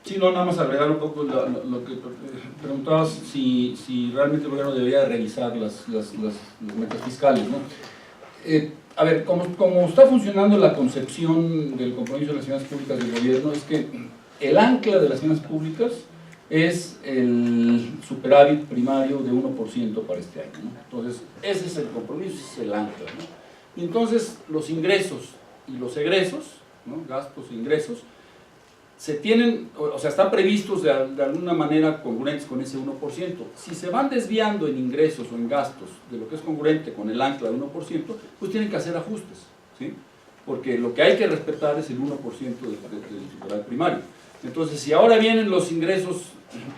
Sí, no, nada más agregar un poco lo que preguntabas, si realmente el gobierno debería revisar las metas fiscales, ¿no? A ver, como está funcionando la concepción del compromiso de las finanzas públicas del gobierno, es que el ancla de las finanzas públicas es el superávit primario de 1% para este año, ¿no? Entonces, ese es el compromiso, ese es el ancla, ¿no? Y entonces, los ingresos y los egresos, ¿no? Gastos e ingresos, se tienen, o sea, están previstos de alguna manera congruentes con ese 1%. Si se van desviando en ingresos o en gastos de lo que es congruente con el ancla de 1%, pues tienen que hacer ajustes, ¿sí? Porque lo que hay que respetar es el 1% del superávit primario. Entonces, si ahora vienen los ingresos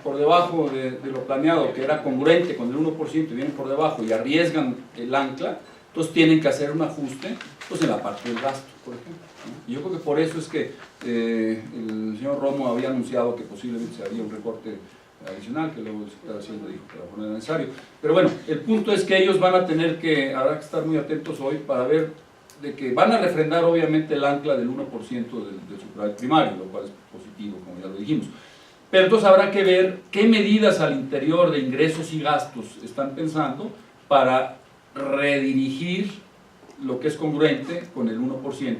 por debajo de lo planeado, que era congruente con el 1%, y vienen por debajo y arriesgan el ancla, entonces tienen que hacer un ajuste pues, en la parte del gasto, por ejemplo, ¿no? Y yo creo que por eso es que el señor Romo había anunciado que posiblemente se haría un recorte adicional, que luego el secretario de Hacienda dijo que era necesario. Pero bueno, el punto es que ellos van a tener habrá que estar muy atentos hoy para ver de que van a refrendar obviamente el ancla del 1% del superávit primario, lo cual es positivo, como ya lo dijimos. Pero entonces habrá que ver qué medidas al interior de ingresos y gastos están pensando para redirigir lo que es congruente con el 1%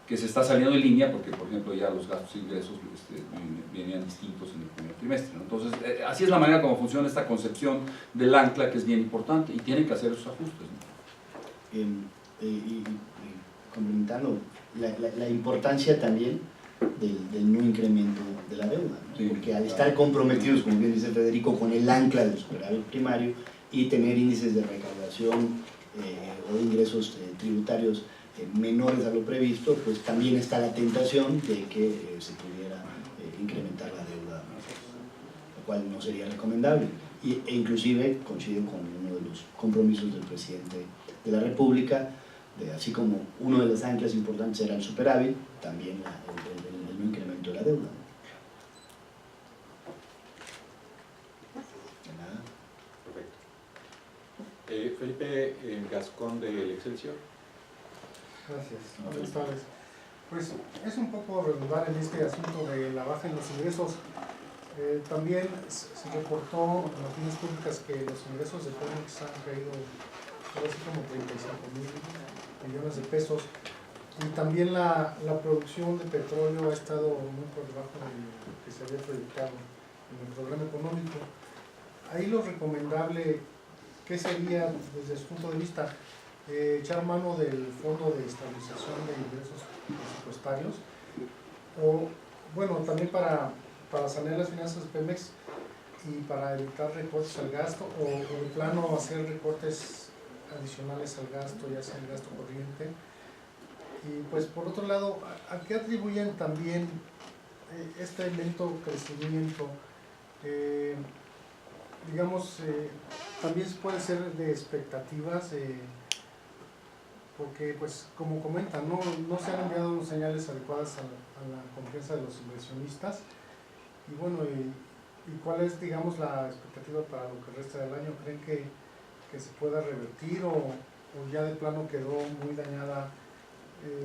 que se está saliendo de línea porque, por ejemplo, ya los gastos e ingresos venían distintos en el primer trimestre, ¿no? Entonces, así es la manera como funciona esta concepción del ancla, que es bien importante, y tienen que hacer esos ajustes, ¿no? Y complementando la importancia también del no incremento de la deuda, ¿no? Sí, porque al claro. estar comprometidos, como bien dice Federico, con el ancla del superávit primario y tener índices de recaudación o ingresos tributarios menores a lo previsto, pues también está la tentación de que se pudiera incrementar la deuda, lo cual no sería recomendable. E inclusive coincide con uno de los compromisos del presidente de la República, así como uno de los anclas importantes era el superávit, también el no incremento de la deuda. De nada. Perfecto. Felipe Gascón del Excelsior. Gracias, buenas tardes. Pues es un poco redundar en este asunto de la baja en los ingresos. También se reportó en las opiniones públicas que los ingresos de Pemex han caído algo así como 35,000 millones de pesos, y también la producción de petróleo ha estado muy por debajo de lo que se había proyectado en el programa económico. Ahí lo recomendable, ¿qué sería desde su punto de vista? Echar mano del Fondo de Estabilización de Ingresos Presupuestarios, o bueno, también para sanear las finanzas de Pemex y para evitar recortes al gasto, o de plano hacer recortes adicionales al gasto, ya sea el gasto corriente. Y pues por otro lado, ¿a qué atribuyen también este lento crecimiento? Digamos, también puede ser de expectativas, porque pues como comentan, no se han enviado señales adecuadas a la confianza de los inversionistas. Y bueno, ¿y cuál es, digamos, la expectativa para lo que resta del año? ¿Creen que se pueda revertir, o ya de plano quedó muy dañada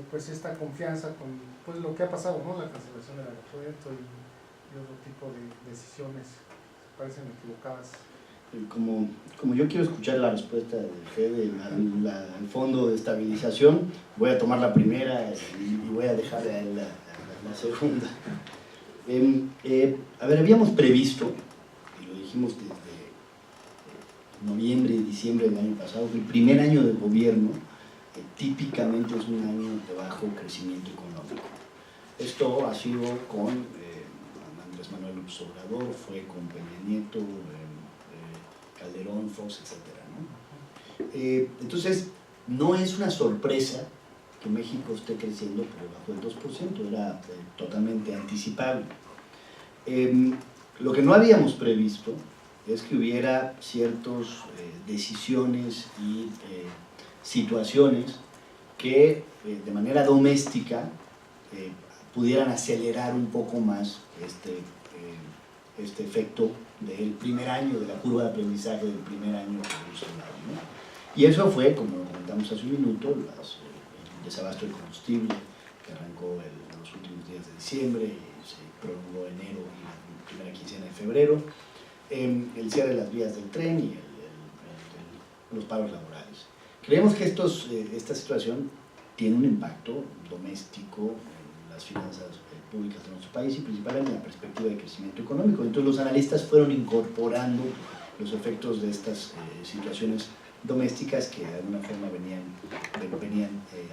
pues esta confianza con pues lo que ha pasado, ¿no? La cancelación del aeropuerto y otro tipo de decisiones que parecen equivocadas? Como yo quiero escuchar la respuesta de Fede al Fondo de Estabilización, voy a tomar la primera y voy a dejar a él la segunda. A ver, habíamos previsto, y lo dijimos desde noviembre y diciembre del año pasado, que el primer año del gobierno típicamente es un año de bajo crecimiento económico. Esto ha sido con Andrés Manuel López Obrador, fue con Peña Nieto, Calderón, Fox, etc., ¿no? Entonces, no es una sorpresa que México esté creciendo por debajo del 2%, era totalmente anticipable. Lo que no habíamos previsto es que hubiera ciertas decisiones y situaciones que de manera doméstica pudieran acelerar un poco más este efecto del primer año, de la curva de aprendizaje del primer año evolucionario, ¿no? Y eso fue, como comentamos hace un minuto, el desabasto de combustible que arrancó en los últimos días de diciembre y se prolongó enero y la primera quincena de febrero, el cierre de las vías del tren y los paros laborales. Creemos que esta situación tiene un impacto doméstico en las finanzas públicas de nuestro país y principalmente en la perspectiva de crecimiento económico. Entonces los analistas fueron incorporando los efectos de estas situaciones domésticas que de alguna forma venían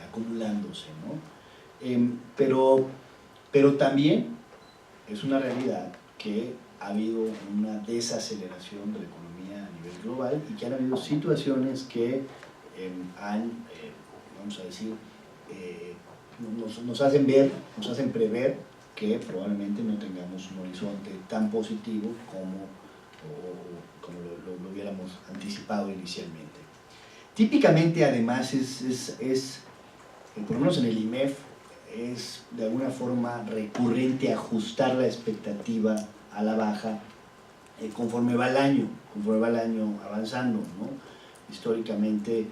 acumulándose, ¿no? Pero también es una realidad que ha habido una desaceleración de la economía a nivel global y que han habido situaciones que vamos a decir, nos hacen prever que probablemente no tengamos un horizonte tan positivo como lo hubiéramos anticipado inicialmente. Típicamente, además, por lo menos en el IMEF, es de alguna forma recurrente ajustar la expectativa a la baja conforme va el año avanzando, ¿no? Históricamente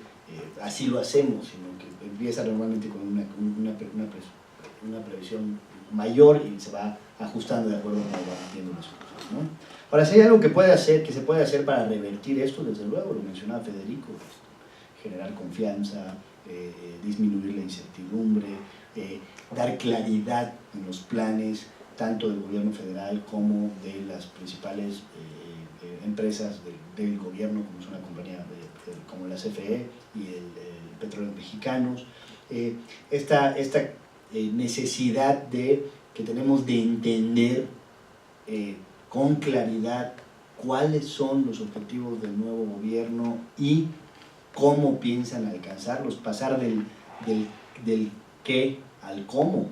así lo hacemos, sino que empieza normalmente con una previsión mayor y se va ajustando de acuerdo a cómo van haciendo las cosas, ¿no? Ahora, si hay algo que se puede hacer para revertir esto, desde luego, lo mencionaba Federico, generar confianza, disminuir la incertidumbre, dar claridad en los planes tanto del gobierno federal como de las principales empresas del gobierno, como es una compañía como la CFE y el Petróleos Mexicanos. Esta necesidad que tenemos de entender con claridad cuáles son los objetivos del nuevo gobierno y cómo piensan alcanzarlos, pasar del qué al cómo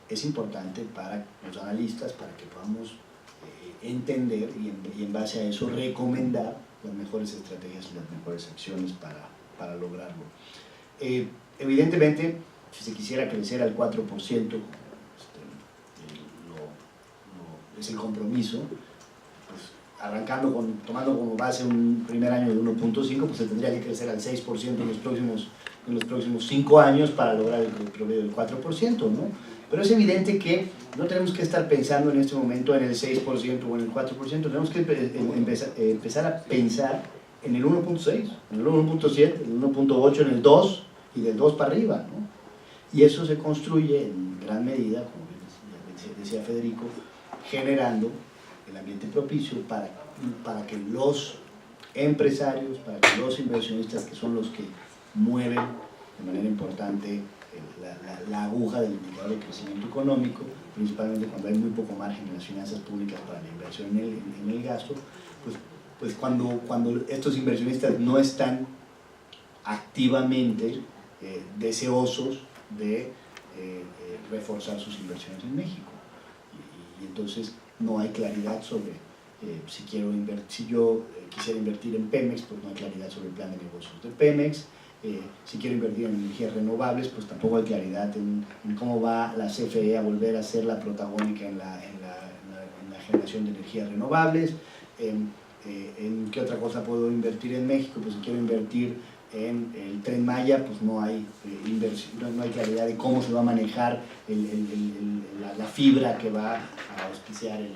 es importante para los analistas, para que podamos entender y en base a eso recomendar las mejores estrategias y las mejores acciones para lograrlo. Evidentemente, si se quisiera crecer al 4%, es el compromiso, pues, tomando como base un primer año de 1.5, pues se tendría que crecer al 6% en los próximos 5 años para lograr el promedio del 4%, ¿no? Pero es evidente que no tenemos que estar pensando en este momento en el 6% o en el 4%, tenemos que empezar a pensar en el 1.6, en el 1.7, en el 1.8, en el 2 y del 2 para arriba, ¿no? Y eso se construye en gran medida, como decía Federico, generando el ambiente propicio para que los empresarios, para que los inversionistas, que son los que mueven de manera importante la aguja del indicador de crecimiento económico, principalmente cuando hay muy poco margen en las finanzas públicas para la inversión en el gasto, pues cuando estos inversionistas no están activamente deseosos de reforzar sus inversiones en México. Y entonces no hay claridad sobre si yo quisiera invertir en Pemex, pues no hay claridad sobre el plan de negocios de Pemex. Si quiero invertir en energías renovables, pues tampoco hay claridad en cómo va la CFE a volver a ser la protagónica en la generación de energías renovables. ¿En qué otra cosa puedo invertir en México? Pues si quiero invertir en el Tren Maya, pues no hay claridad de cómo se va a manejar la fibra que va a auspiciar el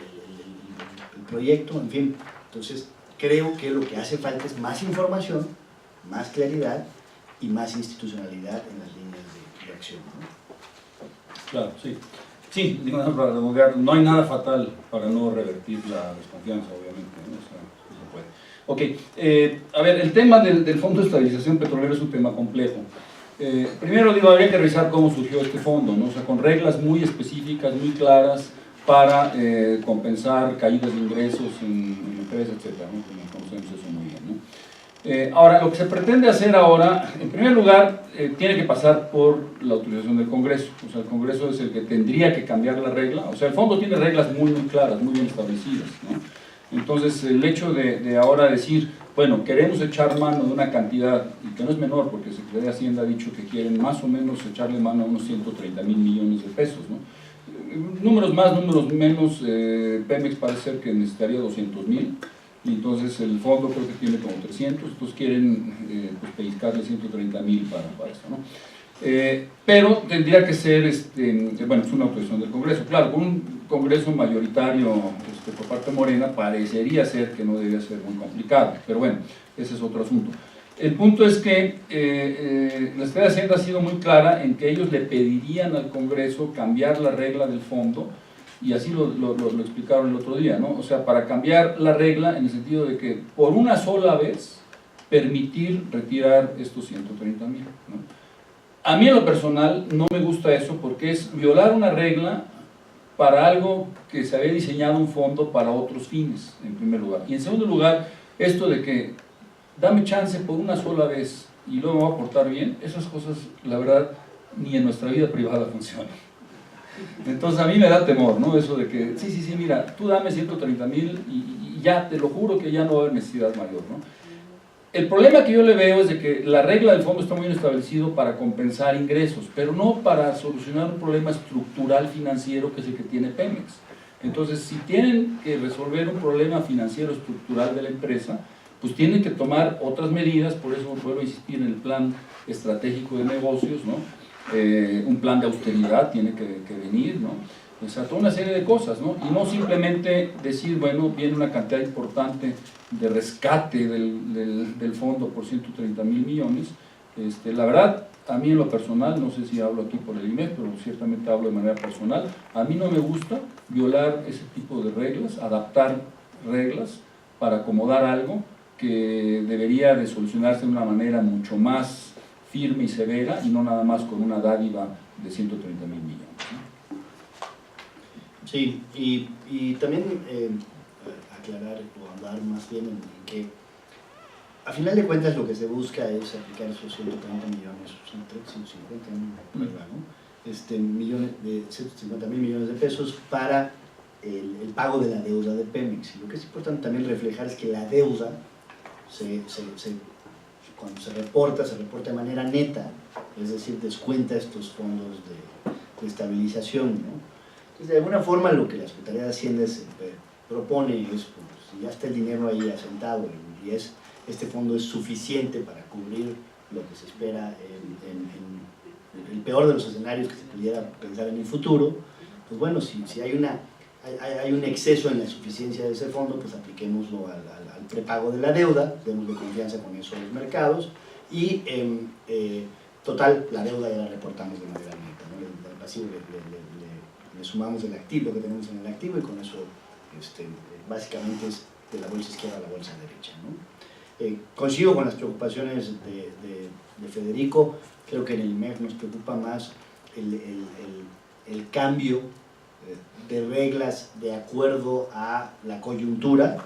proyecto, en fin. Entonces creo que lo que hace falta es más información, más claridad y más institucionalidad en las líneas de acción, ¿no? Claro, sí. Sí, digo, para redondear, no hay nada fatal para no revertir la desconfianza, obviamente, ¿no? O sea, sí se puede. Ok, a ver, el tema del Fondo de Estabilización Petrolera es un tema complejo. Primero, digo, habría que revisar cómo surgió este fondo, ¿no? O sea, con reglas muy específicas, muy claras, para compensar caídas de ingresos en empresas, etcétera, ¿no? Como conocemos eso muy bien, ¿no? Ahora, lo que se pretende hacer ahora, en primer lugar, tiene que pasar por la autorización del Congreso. O sea, el Congreso es el que tendría que cambiar la regla. O sea, el fondo tiene reglas muy claras, muy bien establecidas, ¿no? Entonces, el hecho de ahora decir, bueno, queremos echar mano de una cantidad, y que no es menor, porque Secretaría de Hacienda ha dicho que quieren más o menos echarle mano a unos 130,000 millones de pesos, ¿no? Números más, números menos, Pemex parece ser que necesitaría 200,000, y entonces el fondo creo que tiene como 300, entonces quieren pues pellizcarle 130,000 para eso, ¿no? Pero tendría que ser, bueno, es una autorización del Congreso. Claro, con un Congreso mayoritario por parte de Morena parecería ser que no debería ser muy complicado, pero bueno, ese es otro asunto. El punto es que la Secretaría de Hacienda ha sido muy clara en que ellos le pedirían al Congreso cambiar la regla del fondo, y así lo explicaron el otro día, ¿no? O sea, para cambiar la regla en el sentido de que por una sola vez permitir retirar estos 130,000, ¿no? A mí en lo personal no me gusta eso porque es violar una regla para algo que se había diseñado un fondo para otros fines, en primer lugar. Y en segundo lugar, esto de que dame chance por una sola vez y luego me voy a portar bien, esas cosas, la verdad, ni en nuestra vida privada funcionan. Entonces a mí me da temor, ¿no? Eso de que, sí, mira, tú dame 130,000 y ya, te lo juro que ya no va a haber necesidad mayor, ¿no? El problema que yo le veo es de que la regla del fondo está muy bien establecido para compensar ingresos, pero no para solucionar un problema estructural financiero que es el que tiene Pemex. Entonces, si tienen que resolver un problema financiero estructural de la empresa, pues tienen que tomar otras medidas, por eso vuelvo a insistir en el plan estratégico de negocios, ¿no? Un plan de austeridad tiene que venir, ¿no? O sea, toda una serie de cosas, ¿no? Y no simplemente decir, bueno, viene una cantidad importante de rescate del fondo por 130,000 millones. La verdad, a mí en lo personal, no sé si hablo aquí por el IMEF, pero ciertamente hablo de manera personal, a mí no me gusta violar ese tipo de reglas, adaptar reglas para acomodar algo que debería de solucionarse de una manera mucho más firme y severa y no nada más con una dádiva de 130,000 millones, ¿no? Sí, y también aclarar o andar más bien en que a final de cuentas lo que se busca es aplicar esos 130 millones, son 150, ¿no? Millones de 150,000 millones de pesos para el pago de la deuda de Pemex. Y lo que es importante también reflejar es que la deuda cuando se reporta de manera neta, es decir, descuenta estos fondos de estabilización, ¿no? Entonces, de alguna forma lo que la Secretaría de Hacienda propone es, pues, si ya está el dinero ahí asentado y este fondo es suficiente para cubrir lo que se espera en el peor de los escenarios que se pudiera pensar en el futuro, pues bueno, si hay un exceso en la suficiencia de ese fondo, pues apliquémoslo al prepago de la deuda, démosle confianza con eso a los mercados y total, la deuda ya la reportamos de manera neta, ¿no? El pasivo le sumamos el activo, lo que tenemos en el activo, y con eso básicamente es de la bolsa izquierda a la bolsa derecha, ¿no? Coincido con las preocupaciones de Federico. Creo que en el IMEF nos preocupa más el cambio de reglas de acuerdo a la coyuntura,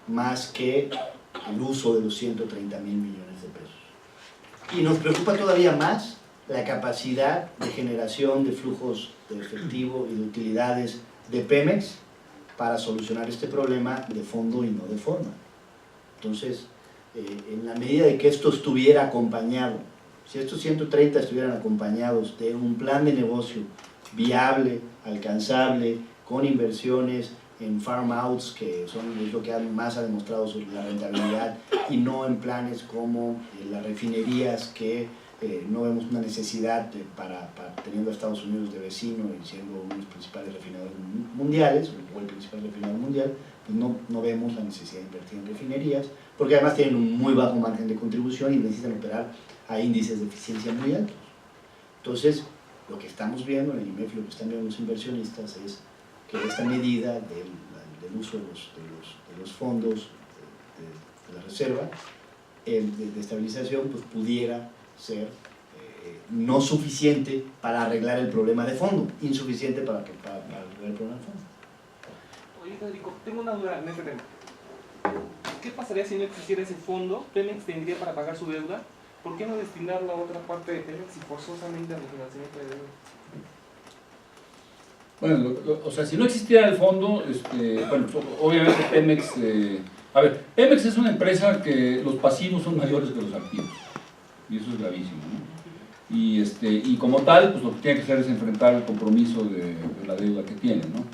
más que el uso de los 130,000 millones de pesos. Y nos preocupa todavía más la capacidad de generación de flujos de efectivo y de utilidades de Pemex para solucionar este problema de fondo y no de forma. Entonces, en la medida de que esto estuviera acompañado, si estos 130 estuvieran acompañados de un plan de negocio viable, alcanzable, con inversiones en farm outs, que es lo que más ha demostrado la rentabilidad, y no en planes como las refinerías, que no vemos una necesidad teniendo a Estados Unidos de vecino y siendo uno de los principales refinadores mundiales, o el principal refinador mundial, pues no vemos la necesidad de invertir en refinerías, porque además tienen un muy bajo margen de contribución y necesitan operar a índices de eficiencia muy altos. Entonces, lo que estamos viendo en el IMEF, lo que están viendo los inversionistas, es que esta medida del uso de los fondos de la reserva de estabilización, pues pudiera ser no suficiente para arreglar el problema de fondo, insuficiente para arreglar el problema de fondo. Oye, Federico, tengo una duda en este tema. ¿Qué pasaría si no existiera ese fondo? ¿Pemex tendría para pagar su deuda? ¿Por qué no destinarlo a otra parte de Pemex y forzosamente al refinanciamiento de deuda? Bueno, o sea, si no existiera el fondo, bueno, obviamente Pemex, Pemex es una empresa que los pasivos son mayores que los activos, y eso es gravísimo, ¿no? Y como tal, pues lo que tiene que hacer es enfrentar el compromiso de la deuda que tiene, ¿no?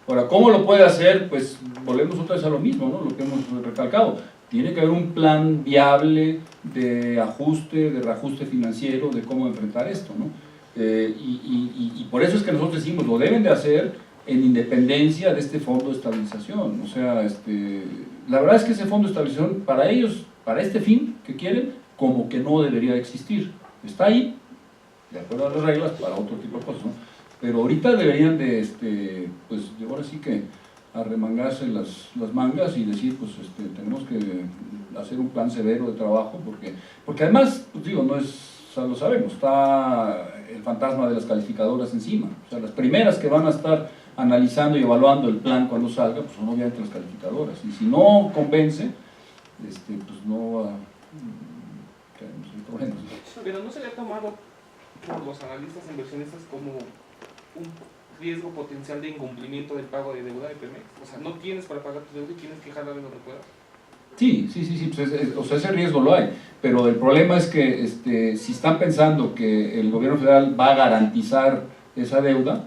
Ahora, ¿cómo lo puede hacer? Pues volvemos otra vez a lo mismo, ¿no? Lo que hemos recalcado. Tiene que haber un plan viable de ajuste, de reajuste financiero, de cómo enfrentar esto, ¿no? Y por eso es que nosotros decimos, lo deben de hacer en independencia de este fondo de estabilización. O sea, la verdad es que ese fondo de estabilización, para ellos, para este fin que quieren, como que no debería existir. Está ahí, de acuerdo a las reglas, para otro tipo de cosas, ¿no? Pero ahorita deberían de, pues ahora sí que arremangarse las mangas y decir, pues tenemos que hacer un plan severo de trabajo, porque además, pues digo, no es, o sea, lo sabemos, está el fantasma de las calificadoras encima. O sea, las primeras que van a estar analizando y evaluando el plan cuando salga, pues son obviamente las calificadoras. Y si no convence, pues no va a tener problemas. Pero no se le ha tomado por los analistas e inversionistas como un riesgo potencial de incumplimiento del pago de deuda de Pemex. O sea, no tienes para pagar tu deuda y tienes que jalar de lo que puedas. Sí, pues o sea, ese riesgo lo hay, pero el problema es que si están pensando que el gobierno federal va a garantizar esa deuda,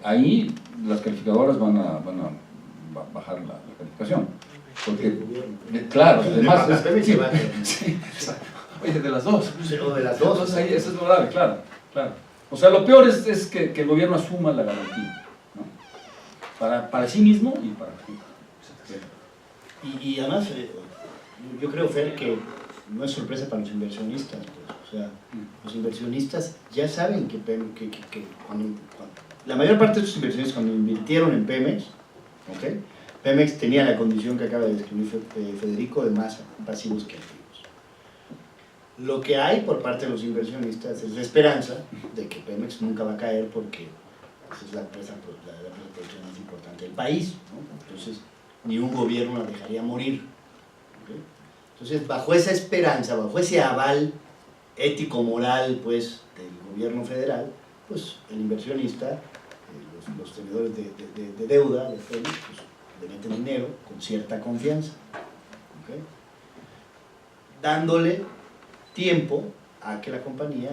ahí las calificadoras van a bajar la calificación. Porque, claro, además... Oye, de las dos. O de las dos. Entonces, ahí, eso es lo grave, claro. O sea, lo peor es que el gobierno asuma la garantía, ¿no? Para sí mismo y para la gente. Y además, yo creo, Fer, que no es sorpresa para los inversionistas, pues. O sea, los inversionistas ya saben que la mayor parte de esos inversionistas cuando invirtieron en Pemex, ¿ok? Pemex tenía la condición que acaba de describir Federico de más pasivos que activos. Lo que hay por parte de los inversionistas es la esperanza de que Pemex nunca va a caer porque es la empresa productiva más importante del país, ¿no? Entonces, ni un gobierno la dejaría morir. ¿Okay? Entonces, bajo esa esperanza, bajo ese aval ético-moral pues, del gobierno federal, pues el inversionista, los tenedores de deuda de Pemex, pues, le meten dinero con cierta confianza, ¿okay? Dándole tiempo a que la compañía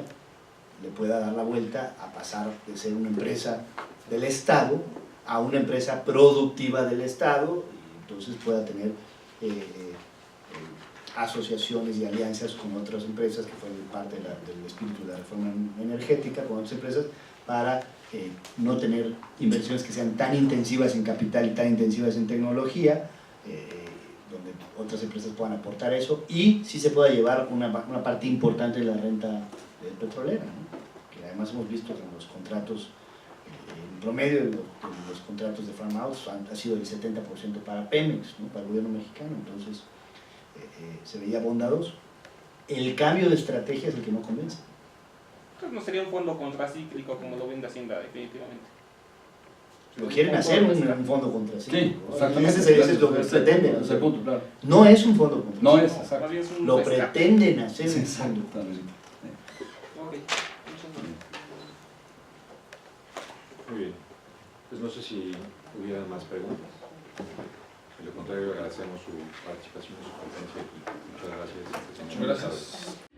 le pueda dar la vuelta a pasar de ser una empresa del Estado a una empresa productiva del Estado, y entonces pueda tener asociaciones y alianzas con otras empresas que fueron parte del espíritu de la reforma energética, con otras empresas, para no tener inversiones que sean tan intensivas en capital y tan intensivas en tecnología, donde otras empresas puedan aportar eso, y sí se pueda llevar una parte importante de la renta petrolera, ¿no? Que además hemos visto que en los contratos, en promedio de los contratos de farm outs ha sido del 70% para Pemex, ¿no? Para el gobierno mexicano, entonces se veía bondadoso. El cambio de estrategia es el que no convence. Entonces no sería un fondo contracíclico como lo vende Hacienda, definitivamente. Lo quieren hacer un fondo contracíclico. Sí, exactamente. Ese es lo que pretenden. Ese punto, claro. No es un fondo contracíclico. No es, exacto. Más bien es un Lo rescate. pretenden hacer Sí, un fondo. exactamente. Ok, muchas gracias. Muy bien. Pues no sé si hubieran más preguntas. De lo contrario, agradecemos su participación y su presencia aquí. Muchas gracias. Muchas gracias.